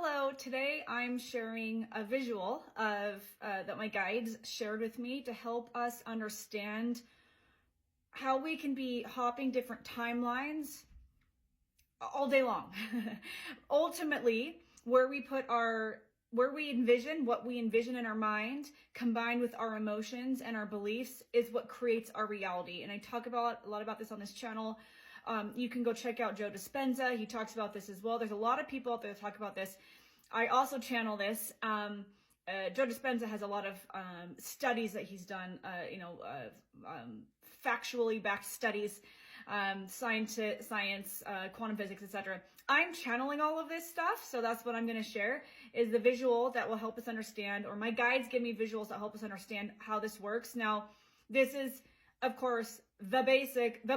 Hello, today I'm sharing a visual of that my guides shared with me to help us understand how we can be hopping different timelines all day long. Ultimately, where we envision what we envision in our mind combined with our emotions and our beliefs is what creates our reality. And I talk a lot about this on this channel. You can go check out Joe Dispenza. He talks about this as well. There's a lot of people out there that talk about this. I also channel this. Joe Dispenza has a lot of studies that he's done, factually backed studies, science, quantum physics, etc. I'm channeling all of this stuff, so that's what I'm going to share, is the visual that will help us understand, or my guides give me visuals that help us understand how this works. Now, this is, of course, the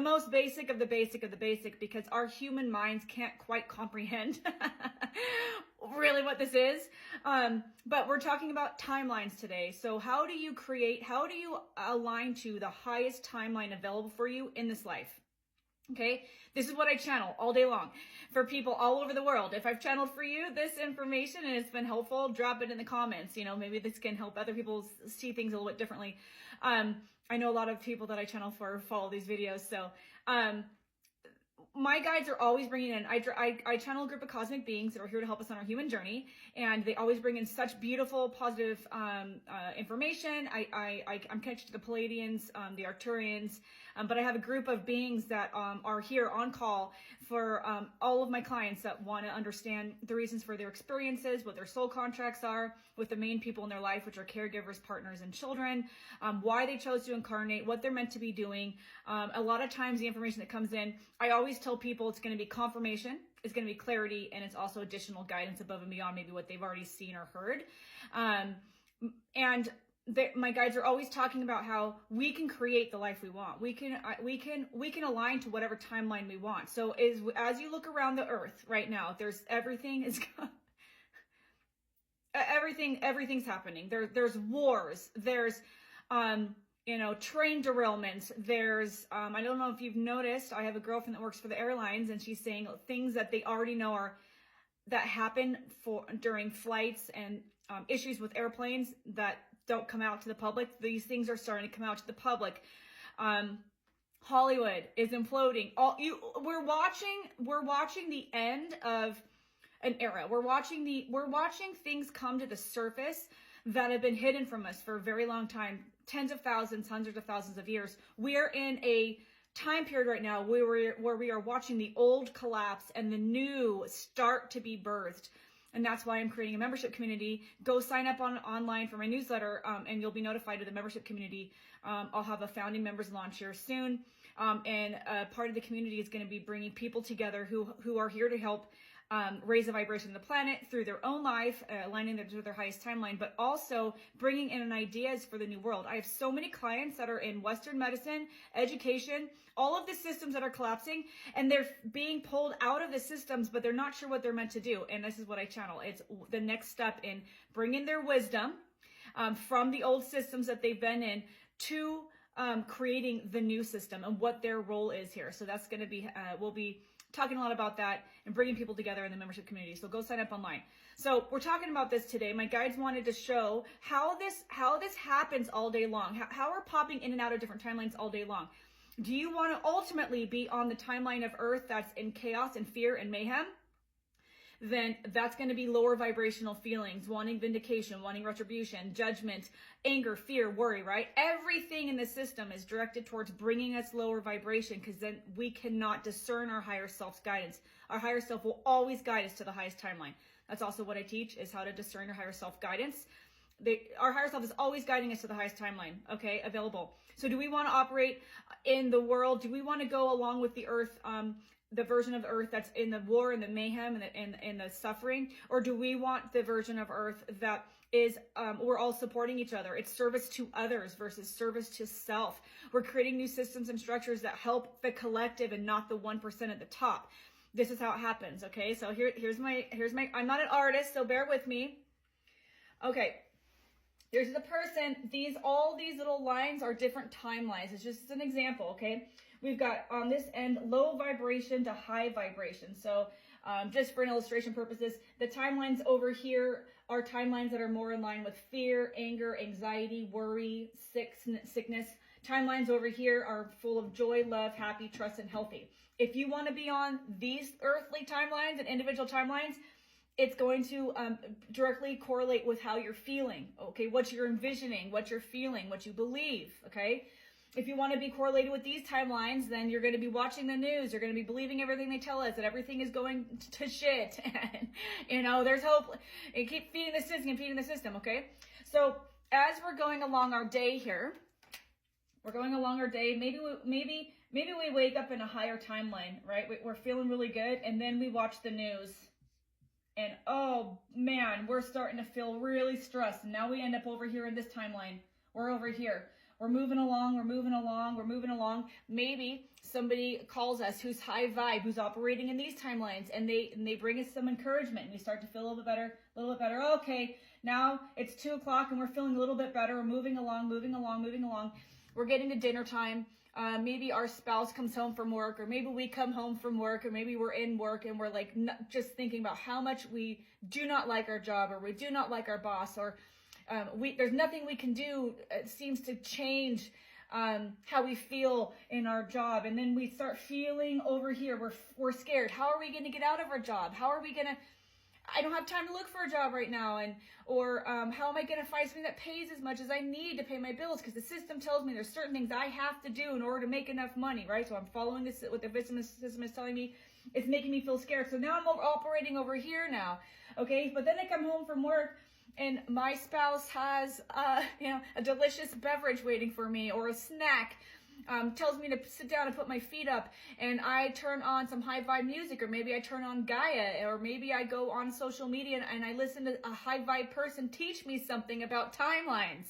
most basic of the basic of the basic, because our human minds can't quite comprehend really what this is. But we're talking about timelines today. So how do you align to the highest timeline available for you in this life? Okay, this is what I channel all day long for people all over the world. If I've channeled for you this information and it's been helpful, drop it in the comments. Maybe this can help other people see things a little bit differently. I know a lot of people that I channel for follow these videos. So my guides are always bringing in, I channel a group of cosmic beings that are here to help us on our human journey, and they always bring in such beautiful, positive information. I'm connected to the Palladians, the Arcturians, but I have a group of beings that are here on call for all of my clients that want to understand the reasons for their experiences, what their soul contracts are with the main people in their life, which are caregivers, partners, and children, why they chose to incarnate, what they're meant to be doing. A lot of times the information that comes in, I always tell people it's going to be confirmation, it's going to be clarity, and it's also additional guidance above and beyond maybe what they've already seen or heard. My guides are always talking about how we can create the life we want. We can align to whatever timeline we want. So as you look around the earth right now, everything's happening. There's wars. There's train derailments. There's, I don't know if you've noticed, I have a girlfriend that works for the airlines, and she's saying things that they already know that happen during flights, and issues with airplanes that don't come out to the public. These things are starting to come out to the public. Hollywood is imploding. We're watching the end of an era. We're watching things come to the surface that have been hidden from us for a very long time, tens of thousands, hundreds of thousands of years. We're in a time period right now where we are watching the old collapse and the new start to be birthed. And that's why I'm creating a membership community. Go sign up online for my newsletter, and you'll be notified of the membership community. I'll have a founding members launch here soon. And part of the community is going to be bringing people together who are here to help raise the vibration of the planet through their own life, aligning them to their highest timeline, but also bringing in ideas for the new world. I have so many clients that are in Western medicine, education, all of the systems that are collapsing, and they're being pulled out of the systems, but they're not sure what they're meant to do. And this is what I channel. It's the next step in bringing their wisdom from the old systems that they've been in to creating the new system and what their role is here. So that's going to be, we'll be talking a lot about that and bringing people together in the membership community. So go sign up online. So we're talking about this today. My guides wanted to show how this happens all day long. How we're popping in and out of different timelines all day long. Do you want to ultimately be on the timeline of Earth that's in chaos and fear and mayhem? Then that's going to be lower vibrational feelings, wanting vindication, wanting retribution, judgment, anger, fear, worry, right? Everything in the system is directed towards bringing us lower vibration, because then we cannot discern our higher self's guidance. Our higher self will always guide us to the highest timeline. That's also what I teach, is how to discern your higher self guidance. Our higher self is always guiding us to the highest timeline, okay, available. So do we want to operate in the world? Do we want to go along with the Earth, the version of Earth that's in the war and the mayhem and the suffering? Or do we want the version of Earth that is, we're all supporting each other? It's service to others versus service to self. We're creating new systems and structures that help the collective and not the 1% at the top. This is how it happens, okay? So here's my, I'm not an artist, so bear with me. Okay. There's the person. All these little lines are different timelines. It's just an example, okay? We've got on this end low vibration to high vibration. So Just for an illustration purposes, the timelines over here are timelines that are more in line with fear, anger, anxiety, worry, sickness. Timelines over here are full of joy, love, happy, trust, and healthy. If you want to be on these earthly timelines and individual timelines, it's going to directly correlate with how you're feeling, okay? What you're envisioning, what you're feeling, what you believe, okay? If you want to be correlated with these timelines, then you're going to be watching the news. You're going to be believing everything they tell us, that everything is going to shit. And, there's hope. And keep feeding the system, okay? So as we're going along our day here, maybe we wake up in a higher timeline, right? We're feeling really good, and then we watch the news. And, oh, man, we're starting to feel really stressed. And now we end up over here in this timeline. We're over here. We're moving along. Maybe somebody calls us who's high vibe, who's operating in these timelines, and they bring us some encouragement, and we start to feel a little bit better. Okay, now it's 2 o'clock and we're feeling a little bit better. We're moving along. We're getting to dinner time. Maybe our spouse comes home from work, or maybe we come home from work, or maybe we're in work and we're like just thinking about how much we do not like our job, or we do not like our boss, or there's nothing we can do. It seems to change how we feel in our job. And then we start feeling over here. We're scared. How are we going to get out of our job? How are we going to, I don't have time to look for a job right now. Or how am I going to find something that pays as much as I need to pay my bills? Because the system tells me there's certain things I have to do in order to make enough money, right? So I'm following this, what the system is telling me. It's making me feel scared. So now I'm operating over here now. Okay. But then I come home from work, and my spouse has, a delicious beverage waiting for me, or a snack, tells me to sit down and put my feet up, and I turn on some high vibe music, or maybe I turn on Gaia, or maybe I go on social media and I listen to a high vibe person teach me something about timelines.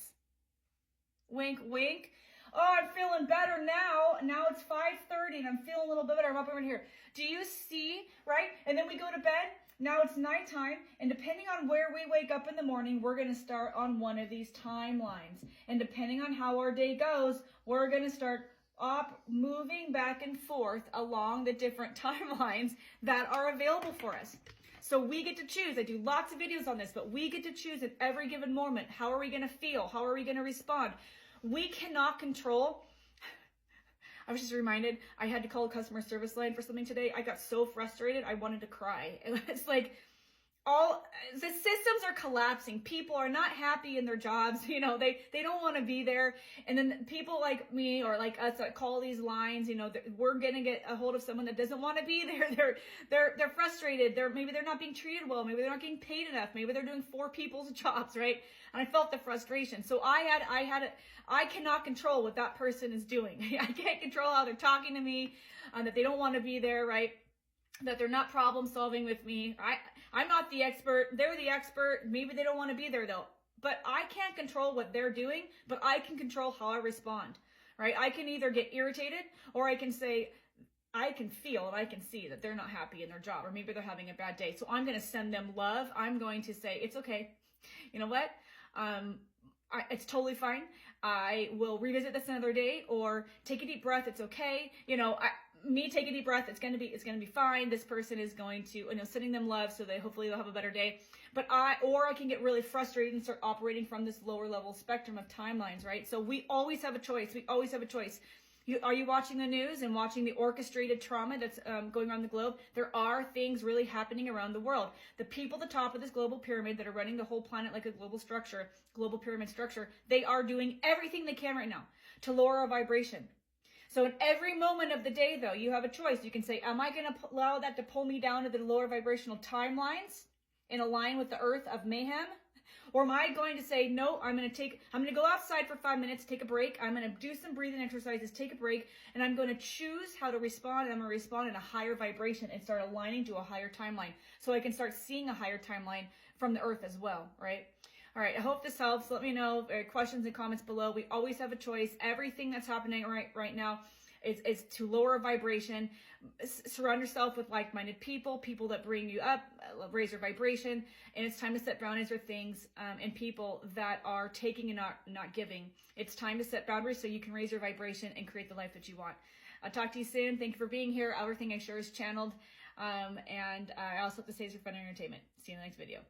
Wink, wink. Oh, I'm feeling better now. Now it's 5:30 and I'm feeling a little bit better. I'm up over here. Do you see, right? And then we go to bed. Now it's nighttime, and depending on where we wake up in the morning, we're going to start on one of these timelines. And depending on how our day goes, we're going to start moving back and forth along the different timelines that are available for us. So we get to choose. I do lots of videos on this, but we get to choose at every given moment. How are we going to feel? How are we going to respond? We cannot control. I was just reminded, I had to call a customer service line for something today. I got so frustrated, I wanted to cry. It's like, the systems are collapsing. People are not happy in their jobs. They don't want to be there. And then people like me, or like us, that call these lines, we're going to get a hold of someone that doesn't want to be there. They're frustrated. Maybe they're not being treated well. Maybe they're not getting paid enough. Maybe they're doing 4 people's jobs, right? And I felt the frustration. So I cannot control what that person is doing. I can't control how they're talking to me, that they don't want to be there, right? That they're not problem solving with me. I'm not the expert. They're the expert. Maybe they don't want to be there though. But I can't control what they're doing, but I can control how I respond, right? I can either get irritated, or I can say, I can feel and I can see that they're not happy in their job, or maybe they're having a bad day. So I'm going to send them love. I'm going to say, it's okay. You know what? It's totally fine. I will revisit this another day, or take a deep breath. It's okay. Take a deep breath. It's going to be fine. This person is going to, sending them love so that hopefully they'll have a better day. But I can get really frustrated and start operating from this lower level spectrum of timelines, right? So we always have a choice. Are you watching the news and watching the orchestrated trauma that's going around the globe? There are things really happening around the world. The people at the top of this global pyramid that are running the whole planet like a global pyramid structure, they are doing everything they can right now to lower our vibration. So in every moment of the day, though, you have a choice. You can say, am I going to allow that to pull me down to the lower vibrational timelines in a line with the earth of mayhem? Or am I going to say, no, I'm going to go outside for 5 minutes, take a break. I'm going to do some breathing exercises, take a break, and I'm going to choose how to respond. And I'm going to respond in a higher vibration and start aligning to a higher timeline, so I can start seeing a higher timeline from the earth as well, right? All right, I hope this helps. Let me know questions and comments below. We always have a choice. Everything that's happening right now is to lower vibration. Surround yourself with like-minded people that bring you up, raise your vibration. And it's time to set boundaries for things and people that are taking and not giving. It's time to set boundaries so you can raise your vibration and create the life that you want. I'll talk to you soon. Thank you for being here. Everything I share is channeled. And I also have to say it's for fun and entertainment. See you in the next video.